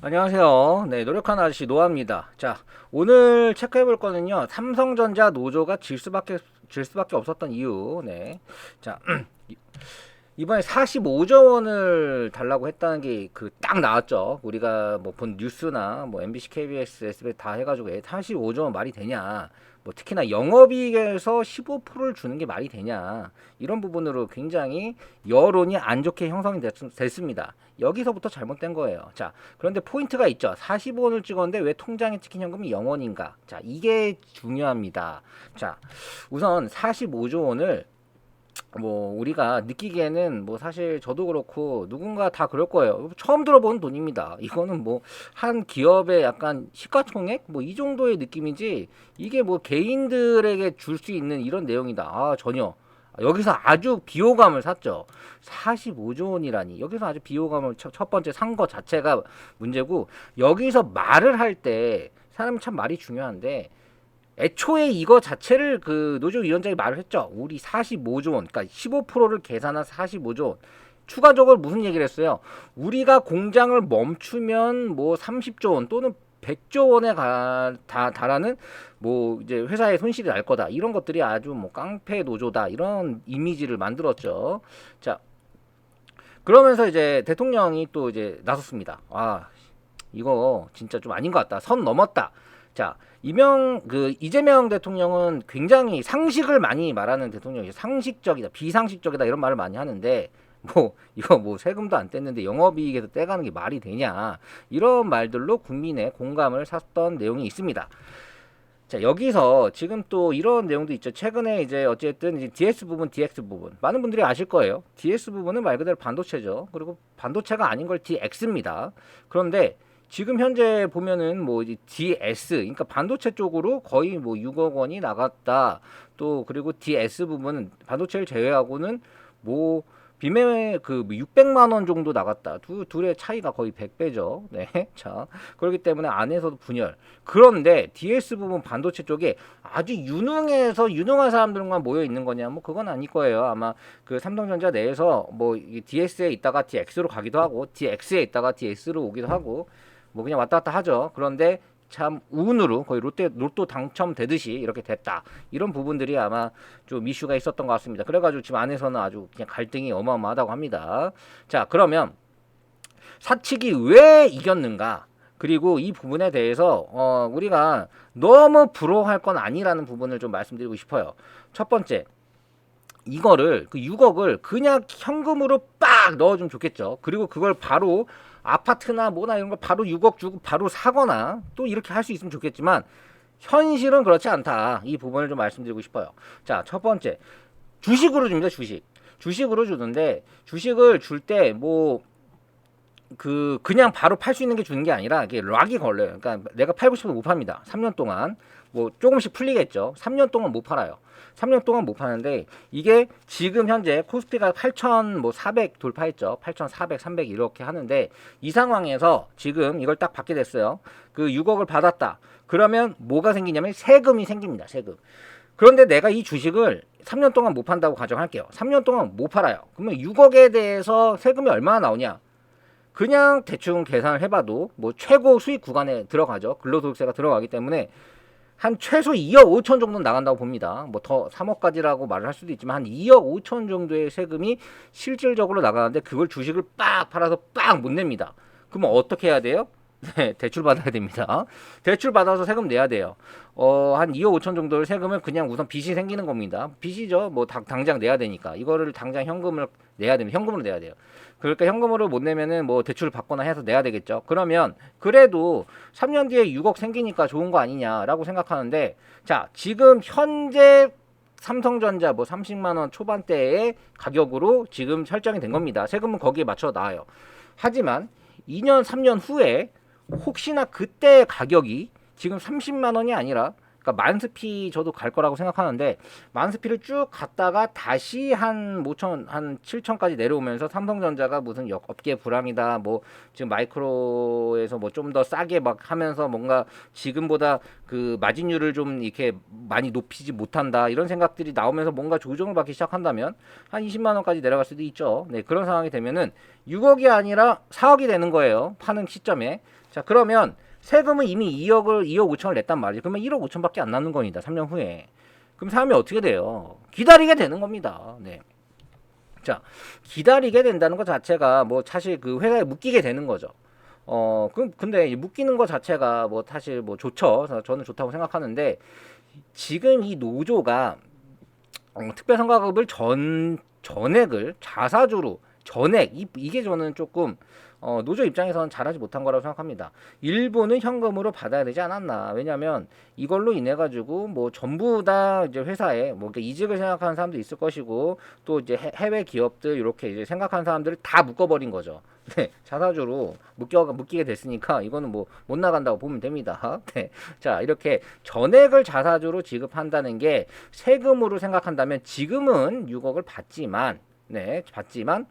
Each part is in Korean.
안녕하세요. 네, 노력하는 아저씨 노아입니다. 자, 오늘 체크해 볼 거는요. 삼성전자 노조가 질 수밖에 없었던 이유. 네. 자, 이번에 45조 원을 달라고 했다는 게 그 딱 나왔죠. 우리가 뭐 본 뉴스나 뭐 MBC, KBS, SBS 다 해가지고 45조 원 말이 되냐. 뭐 특히나 영업이익에서 15%를 주는 게 말이 되냐. 이런 부분으로 굉장히 여론이 안 좋게 형성이 됐습니다. 여기서부터 잘못된 거예요. 자, 그런데 포인트가 있죠. 45원을 찍었는데 왜 통장에 찍힌 현금이 0원인가? 자, 이게 중요합니다. 자, 우선 45조 원을 뭐 우리가 느끼기에는 뭐 사실 저도 그렇고 누군가 다 그럴 거예요. 처음 들어보는 돈입니다. 이거는 뭐 한 기업의 약간 시가총액 뭐 이 정도의 느낌이지 이게 뭐 개인들에게 줄 수 있는 이런 내용이다. 아, 전혀. 여기서 아주 비호감을 샀죠. 45조 원이라니. 여기서 아주 비호감을 첫 번째 산 거 자체가 문제고, 여기서 말을 할 때 사람은 참 말이 중요한데 애초에 이거 자체를 그 노조위원장이 말을 했죠. 우리 45조 원, 그러니까 15%를 계산한 45조 원. 추가적으로 무슨 얘기를 했어요? 우리가 공장을 멈추면 뭐 30조 원 또는 100조 원에 달하는 뭐 이제 회사의 손실이 날 거다. 이런 것들이 아주 뭐 깡패 노조다. 이런 이미지를 만들었죠. 자, 그러면서 이제 대통령이 또 이제 나섰습니다. 아, 이거 진짜 좀 아닌 것 같다. 선 넘었다. 자, 이재명 대통령은 굉장히 상식을 많이 말하는 대통령이죠. 상식적이다, 비상식적이다 이런 말을 많이 하는데 뭐 이거 뭐 세금도 안 뗐는데 영업이익에서 떼가는 게 말이 되냐 이런 말들로 국민의 공감을 샀던 내용이 있습니다. 자, 여기서 지금 또 이런 내용도 있죠. 최근에 이제 어쨌든 이제 DS 부분, DX 부분 많은 분들이 아실 거예요. DS 부분은 말 그대로 반도체죠. 그리고 반도체가 아닌 걸 DX입니다. 그런데 지금 현재 보면은 뭐 이제 DS, 그러니까 반도체 쪽으로 거의 뭐 6억 원이 나갔다. 또 그리고 DS 부분은 반도체를 제외하고는 뭐 비매매 그 600만 원 정도 나갔다. 둘의 차이가 거의 100배죠. 네. 자, 그렇기 때문에 안에서도 분열. 그런데 DS 부분 반도체 쪽에 아주 유능한 사람들만 모여 있는 거냐? 뭐 그건 아닐 거예요. 아마 그 삼성전자 내에서 뭐 DS에 있다가 DX로 가기도 하고 DX에 있다가 DS로 오기도 하고 뭐 그냥 왔다 갔다 하죠. 그런데 참 운으로 거의 로또 당첨되듯이 이렇게 됐다. 이런 부분들이 아마 좀 이슈가 있었던 것 같습니다. 그래가지고 지금 안에서는 아주 그냥 갈등이 어마어마하다고 합니다. 자, 그러면 사측이 왜 이겼는가? 그리고 이 부분에 대해서 우리가 너무 부러워할 건 아니라는 부분을 좀 말씀드리고 싶어요. 첫 번째, 이거를 그 6억을 그냥 현금으로 빡 넣어주면 좋겠죠. 그리고 그걸 바로 아파트나 뭐나 이런 거 바로 6억 주고 바로 사거나 또 이렇게 할 수 있으면 좋겠지만 현실은 그렇지 않다. 이 부분을 좀 말씀드리고 싶어요. 자, 첫 번째 주식으로 줍니다. 주식으로 주는데 주식을 줄 때 뭐 그냥 바로 팔 수 있는 게 주는 게 아니라 이게 락이 걸려요. 그러니까 내가 팔고 싶어도 못 팝니다. 3년 동안 뭐 조금씩 풀리겠죠. 3년 동안 못 팔아요. 3년 동안 못 파는데 이게 지금 현재 코스피가 8,400 돌파했죠. 8,400, 300 이렇게 하는데 이 상황에서 지금 이걸 딱 받게 됐어요. 그 6억을 받았다. 그러면 뭐가 생기냐면 세금이 생깁니다. 세금. 그런데 내가 이 주식을 3년 동안 못 판다고 가정할게요. 3년 동안 못 팔아요. 그러면 6억에 대해서 세금이 얼마나 나오냐? 그냥 대충 계산을 해봐도 뭐 최고 수익 구간에 들어가죠. 근로소득세가 들어가기 때문에 한 최소 2억 5천 정도는 나간다고 봅니다. 뭐 더 3억까지라고 말을 할 수도 있지만 한 2억 5천 정도의 세금이 실질적으로 나가는데 그걸 주식을 빡 팔아서 빡 못 냅니다. 그러면 어떻게 해야 돼요? 네, 대출 받아야 됩니다. 대출 받아서 세금 내야 돼요. 한 2억 5천 정도의 세금은 그냥 우선 빚이 생기는 겁니다. 빚이죠. 뭐 당장 내야 되니까. 이거를 당장 현금을 내야 됩니다. 현금으로 내야 돼요. 그러니까 현금으로 못 내면은 뭐 대출을 받거나 해서 내야 되겠죠. 그러면 그래도 3년 뒤에 6억 생기니까 좋은 거 아니냐라고 생각하는데, 자, 지금 현재 삼성전자 뭐 30만 원 초반대의 가격으로 지금 설정이 된 겁니다. 세금은 거기에 맞춰 나와요. 하지만 2년, 3년 후에 혹시나 그때 가격이 지금 30만 원이 아니라 그러니까 만스피 저도 갈 거라고 생각하는데 만스피를 쭉 갔다가 다시 한 5천 한 7천까지 내려오면서 삼성전자가 무슨 업계 불황이다 뭐 지금 마이크로에서 뭐 좀 더 싸게 막 하면서 뭔가 지금보다 그 마진율을 좀 이렇게 많이 높이지 못한다 이런 생각들이 나오면서 뭔가 조정을 받기 시작한다면 한 20만 원까지 내려갈 수도 있죠. 네, 그런 상황이 되면은 6억이 아니라 4억이 되는 거예요. 파는 시점에. 자, 그러면 세금은 이미 2억 5천을 냈단 말이죠. 그러면 1억 5천밖에 안 남는 겁니다. 3년 후에. 그럼 사람이 어떻게 돼요? 기다리게 되는 겁니다. 네. 자, 기다리게 된다는 것 자체가 뭐 사실 그 회사에 묶이게 되는 거죠. 근데 묶이는 것 자체가 뭐 사실 뭐 좋죠. 저는 좋다고 생각하는데 지금 이 노조가 특별성과급을 전액을 자사주로 전액 이게 저는 조금 노조 입장에서는 잘하지 못한 거라고 생각합니다. 일부는 현금으로 받아야 되지 않았나. 왜냐하면 이걸로 인해 가지고 뭐 전부 다 이제 회사에 뭐 이직을 생각하는 사람도 있을 것이고 또 이제 해외 기업들 이렇게 이제 생각하는 사람들을 다 묶어버린 거죠. 네, 자사주로 묶이게 됐으니까 이거는 뭐 못 나간다고 보면 됩니다. 네, 자 이렇게 전액을 자사주로 지급한다는 게 세금으로 생각한다면 지금은 6억을 받지만, 네, 받지만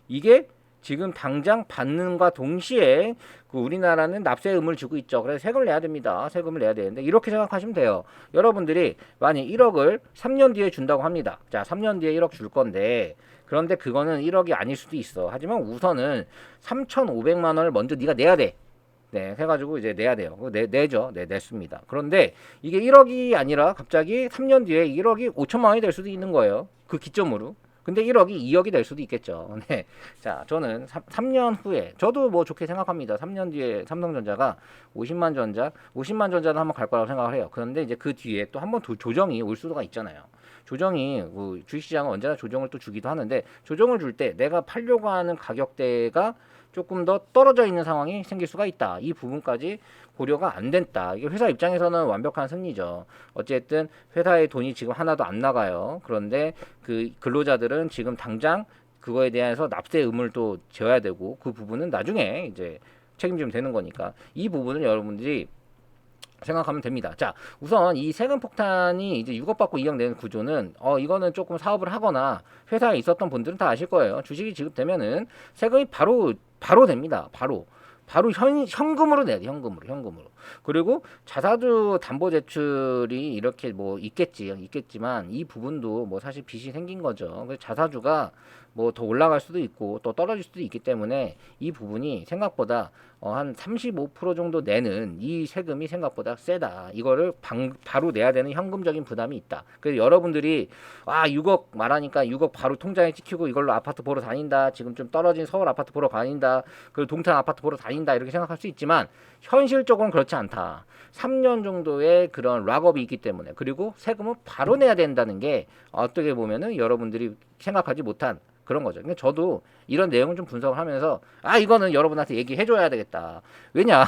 이게 지금 당장 받는과 동시에 그 우리나라는 납세 의무를 지고 있죠. 그래서 세금을 내야 됩니다. 세금을 내야 되는데 이렇게 생각하시면 돼요. 여러분들이 만약 1억을 3년 뒤에 준다고 합니다. 자, 3년 뒤에 1억 줄 건데 그런데 그거는 1억이 아닐 수도 있어. 하지만 우선은 3,500만 원을 먼저 네가 내야 돼. 네, 해가지고 이제 내야 돼요. 내죠. 네, 냈습니다. 그런데 이게 1억이 아니라 갑자기 3년 뒤에 1억이 5천만 원이 될 수도 있는 거예요. 그 기점으로. 근데 1억이 2억이 될 수도 있겠죠. 네. 자, 저는 3년 후에, 저도 뭐 좋게 생각합니다. 3년 뒤에 삼성전자가 50만 전자도 한번 갈 거라고 생각을 해요. 그런데 이제 그 뒤에 또 한번 조정이 올 수가 있잖아요. 조정이, 뭐 주식시장은 언제나 조정을 또 주기도 하는데, 조정을 줄 때 내가 팔려고 하는 가격대가 조금 더 떨어져 있는 상황이 생길 수가 있다. 이 부분까지 고려가 안 됐다. 이게 회사 입장에서는 완벽한 승리죠. 어쨌든 회사의 돈이 지금 하나도 안 나가요. 그런데 그 근로자들은 지금 당장 그거에 대해서 납세 의무를 또 져야 되고 그 부분은 나중에 이제 책임지면 되는 거니까 이 부분을 여러분들이 생각하면 됩니다. 자, 우선 이 세금 폭탄이 이제 6억 받고 2억 내는 구조는 이거는 조금 사업을 하거나 회사에 있었던 분들은 다 아실 거예요. 주식이 지급되면은 세금이 바로 됩니다. 바로 현금으로 내야 돼. 현금으로. 그리고 자사주 담보 제출이 이렇게 뭐 있겠지만 이 부분도 뭐 사실 빚이 생긴 거죠. 그래서 자사주가 뭐 더 올라갈 수도 있고 또 떨어질 수도 있기 때문에 이 부분이 생각보다 한 35% 정도 내는 이 세금이 생각보다 세다. 이거를 바로 내야 되는 현금적인 부담이 있다. 그래서 여러분들이 6억 말하니까 6억 바로 통장에 찍히고 이걸로 아파트 보러 다닌다. 지금 좀 떨어진 서울 아파트 보러 다닌다. 그리고 동탄 아파트 보러 다닌다. 이렇게 생각할 수 있지만 현실적으로는 그렇지 않다. 3년 정도의 그런 락업이 있기 때문에 그리고 세금은 바로 내야 된다는 게 어떻게 보면은 여러분들이 생각하지 못한 그런 거죠. 근데 저도 이런 내용을 좀 분석을 하면서 이거는 여러분한테 얘기해줘야 되겠다. 왜냐?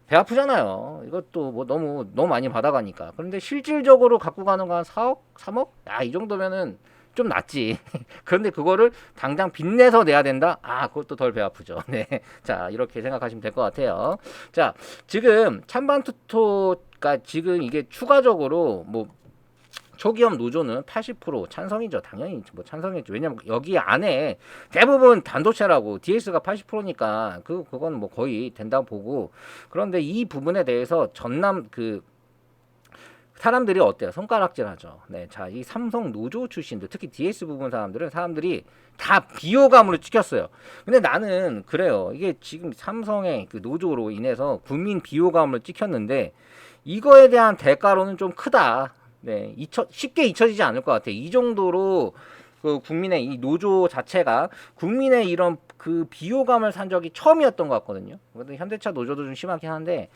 배 아프잖아요. 이것도 뭐 너무 많이 받아가니까. 그런데 실질적으로 갖고 가는 거 한 4억? 3억? 이 정도면은 좀 낫지. 그런데 그거를 당장 빚내서 내야 된다? 그것도 덜 배 아프죠. 네. 자, 이렇게 생각하시면 될 것 같아요. 자, 지금 찬반투토가 지금 이게 추가적으로 뭐 초기업 노조는 80% 찬성이죠. 당연히 뭐 찬성이죠. 왜냐면 여기 안에 대부분 단도체라고 DS가 80%니까 그건 뭐 거의 된다고 보고 그런데 이 부분에 대해서 전남 사람들이 어때요? 손가락질하죠. 네, 자, 이 삼성 노조 출신들, 특히 DS 부분 사람들이 다 비호감으로 찍혔어요. 근데 나는 그래요. 이게 지금 삼성의 그 노조로 인해서 국민 비호감으로 찍혔는데 이거에 대한 대가로는 좀 크다. 네, 쉽게 잊혀지지 않을 것 같아요. 이 정도로 그 국민의 이 노조 자체가 국민의 이런 그 비호감을 산 적이 처음이었던 것 같거든요. 현대차 노조도 좀 심하긴 한데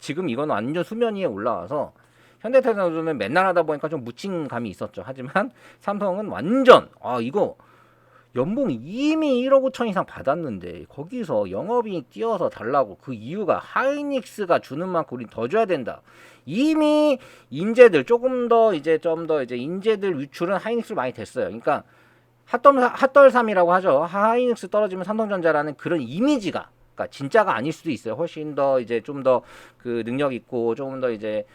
지금 이건 완전 수면 위에 올라와서 현대차 노조는 맨날 하다 보니까 좀 묻힌 감이 있었죠. 하지만 삼성은 완전 이거 연봉 이미 1억 5천 이상 받았는데 거기서 영업이익 띄어서 달라고 그 이유가 하이닉스가 주는 만큼 우린 더 줘야 된다. 이미 인재들 좀 더 이제 인재들 유출은 하이닉스로 많이 됐어요. 그러니까 핫덜삼이라고 하죠. 하이닉스 떨어지면 삼성전자라는 그런 이미지가 그러니까 진짜가 아닐 수도 있어요. 훨씬 더 이제 좀 더 그 능력 있고 조금 더 이제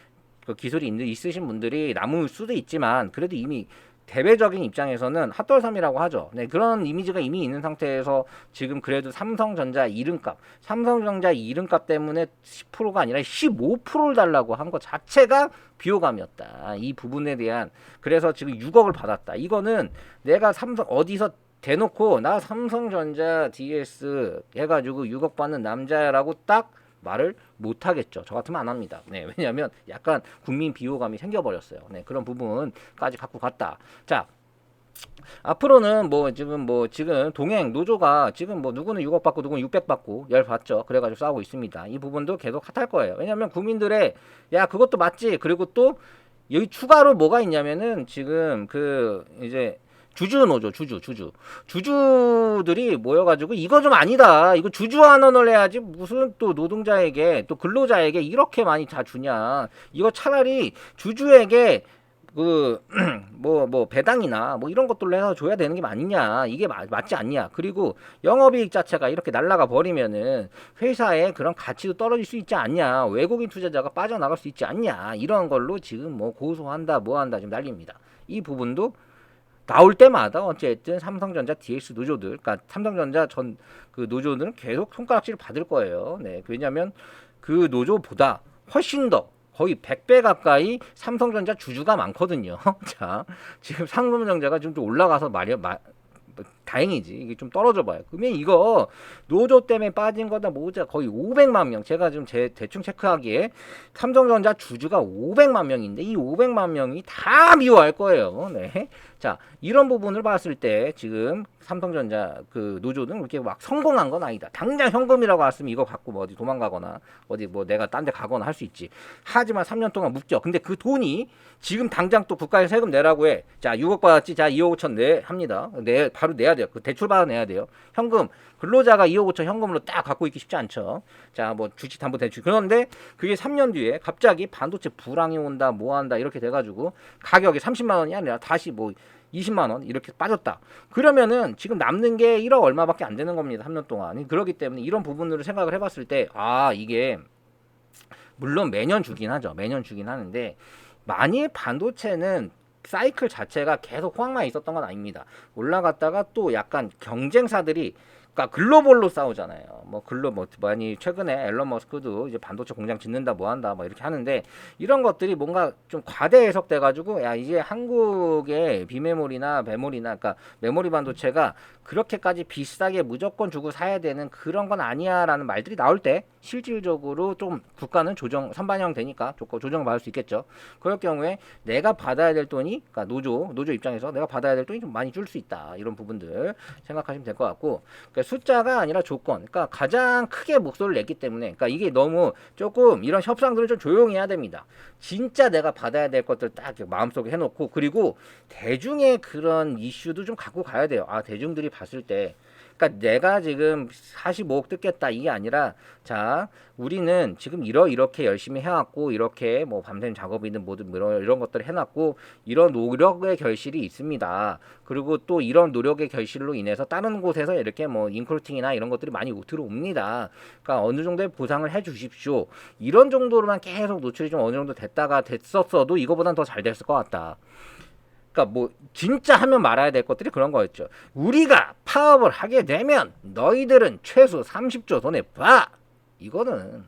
그 기술이 있으신 분들이 남을 수도 있지만 그래도 이미 대외적인 입장에서는 핫돌삼이라고 하죠. 네, 그런 이미지가 이미 있는 상태에서 지금 그래도 삼성전자 이름값 때문에 10%가 아니라 15%를 달라고 한 것 자체가 비호감이었다. 이 부분에 대한 그래서 지금 6억을 받았다. 이거는 내가 삼성 어디서 대놓고 나 삼성전자 DS 해가지고 6억 받는 남자라고 딱 말을 못 하겠죠. 저 같으면 안 합니다. 네, 왜냐하면 약간 국민 비호감이 생겨버렸어요. 네, 그런 부분까지 갖고 갔다. 자, 앞으로는 지금 동행 노조가 지금 뭐 누구는 6억 받고 누구는 600 받고 열 받죠. 그래가지고 싸우고 있습니다. 이 부분도 계속 핫할 거예요. 왜냐하면 국민들의 야 그것도 맞지. 그리고 또 여기 추가로 뭐가 있냐면은 지금 그 이제 주주 노조 주주들이 모여가지고 이거 좀 아니다. 이거 주주 환원을 해야지 무슨 또 노동자에게 또 근로자에게 이렇게 많이 다 주냐. 이거 차라리 주주에게 그 뭐 배당이나 뭐 이런 것들로 해서 줘야 되는 게 맞냐. 이게 맞지 않냐. 그리고 영업이익 자체가 이렇게 날라가 버리면은 회사의 그런 가치도 떨어질 수 있지 않냐. 외국인 투자자가 빠져나갈 수 있지 않냐. 이런 걸로 지금 뭐 고소한다 뭐 한다 지금 난립니다. 이 부분도 나올 때마다 어쨌든 삼성전자 DX 노조들, 그러니까 삼성전자 전 그 노조들은 계속 손가락질을 받을 거예요. 네, 왜냐하면 그 노조보다 훨씬 더 거의 100배 가까이 삼성전자 주주가 많거든요. 자, 지금 삼성전자가 좀 올라가서 다행이지. 이게 좀 떨어져 봐요. 그러면 이거 노조 때문에 빠진 거다 모자 거의 500만 명. 제가 지금 대충 체크하기에 삼성전자 주주가 500만 명인데 이 500만 명이 다 미워할 거예요. 네. 자, 이런 부분을 봤을 때 지금 삼성전자 그 노조는 그렇게 막 성공한 건 아니다. 당장 현금이라고 왔으면 이거 갖고 뭐 어디 도망가거나 어디 뭐 내가 딴 데 가거나 할 수 있지. 하지만 3년 동안 묶여. 근데 그 돈이 지금 당장 또 국가에 세금 내라고 해. 자, 6억 받았지. 자, 2억 5천 합니다. 바로 내야 돼요. 그 대출 받아내야 돼요. 현금. 근로자가 2억 5천 현금으로 딱 갖고 있기 쉽지 않죠. 자, 뭐 주식담보대출. 그런데 그게 3년 뒤에 갑자기 반도체 불황이 온다, 뭐 한다 이렇게 돼가지고 가격이 30만 원이 아니라 다시 뭐 20만 원 이렇게 빠졌다. 그러면은 지금 남는 게 1억 얼마밖에 안 되는 겁니다. 3년 동안. 그렇기 때문에 이런 부분으로 생각을 해봤을 때 이게 물론 매년 주긴 하죠. 매년 주긴 하는데 만일 반도체는 사이클 자체가 계속 호황만 있었던 건 아닙니다. 올라갔다가 또 약간 경쟁사들이 그러니까 글로벌로 싸우잖아요. 많이 최근에 앨런 머스크도 이제 반도체 공장 짓는다 뭐 한다 뭐 이렇게 하는데 이런 것들이 뭔가 좀 과대 해석돼 가지고 야 이제 한국의 비메모리나 메모리나 그러니까 메모리 반도체가 그렇게까지 비싸게 무조건 주고 사야 되는 그런 건 아니야라는 말들이 나올 때 실질적으로 좀 국가는 선반영 되니까 조정을 받을 수 있겠죠. 그럴 경우에 내가 받아야 될 돈이 그러니까 노조 입장에서 내가 받아야 될 돈이 좀 많이 줄 수 있다. 이런 부분들 생각하시면 될 것 같고 그러니까 숫자가 아니라 조건. 그러니까 가장 크게 목소리를 냈기 때문에 그러니까 이게 너무 조금 이런 협상들을 좀 조용히 해야 됩니다. 진짜 내가 받아야 될 것들 딱 마음속에 해놓고 그리고 대중의 그런 이슈도 좀 갖고 가야 돼요. 대중들이 봤을 때 그러니까 내가 지금 45억 뜯겠다 이게 아니라 자 우리는 지금 이렇게 열심히 해왔고 이렇게 뭐 밤샘 작업이든 뭐든 이런 것들을 해놨고 이런 노력의 결실이 있습니다. 그리고 또 이런 노력의 결실로 인해서 다른 곳에서 이렇게 뭐 인크루팅이나 이런 것들이 많이 들어옵니다. 그러니까 어느 정도의 보상을 해주십시오. 이런 정도로만 계속 노출이 좀 어느 정도 됐었어도 이거보단 더 잘 됐을 것 같다. 그러니까 뭐 진짜 하면 말아야 될 것들이 그런 거였죠. 우리가 파업을 하게 되면 너희들은 최소 30조 손해 봐. 이거는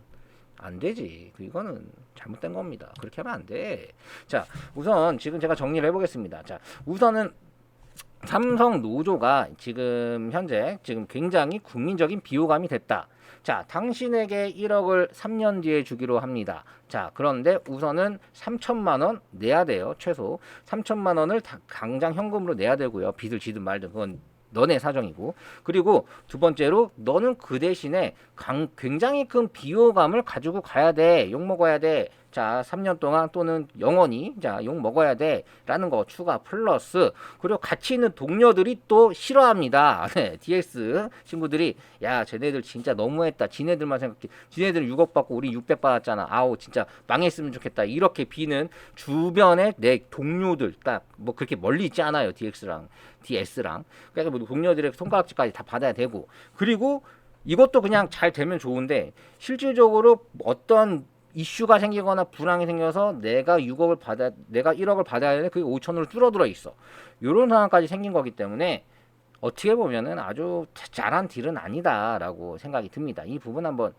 안 되지. 이거는 잘못된 겁니다. 그렇게 하면 안 돼. 자, 우선 지금 제가 정리를 해보겠습니다. 자, 우선은 삼성 노조가 지금 현재 굉장히 국민적인 비호감이 됐다. 자, 당신에게 1억을 3년 뒤에 주기로 합니다. 자, 그런데 우선은 3천만 원 내야 돼요. 최소 3천만 원을 당장 현금으로 내야 되고요. 빚을 지든 말든 그건 너네 사정이고. 그리고 두 번째로 너는 그 대신에 굉장히 큰 비호감을 가지고 가야 돼. 욕 먹어야 돼. 자, 3년 동안 또는 영원히 욕 먹어야 돼 라는 거 추가 플러스 그리고 같이 있는 동료들이 또 싫어합니다. 네, DS 친구들이 야 쟤네들 진짜 너무했다. 지네들만 생각해. 지네들은 6억 받고 우리 600 받았잖아. 아우 진짜 망했으면 좋겠다. 이렇게 비는 주변의 내 동료들 딱 뭐 그렇게 멀리 있지 않아요. DS랑 그러니까 뭐 동료들의 손가락질까지 다 받아야 되고 그리고 이것도 그냥 잘 되면 좋은데 실질적으로 어떤 이슈가 생기거나 불황이 생겨서 내가 1억을 받아야 되는데 그게 5천으로 줄어들어 있어. 요런 상황까지 생긴 거기 때문에 어떻게 보면은 아주 잘한 딜은 아니다라고 생각이 듭니다. 이 부분 한번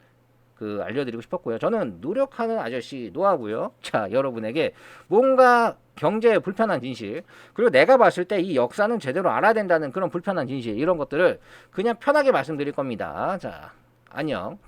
알려드리고 싶었고요. 저는 노력하는 아저씨 노하고요. 자, 여러분에게 뭔가 경제에 불편한 진실, 그리고 내가 봤을 때 이 역사는 제대로 알아야 된다는 그런 불편한 진실, 이런 것들을 그냥 편하게 말씀드릴 겁니다. 자, 안녕.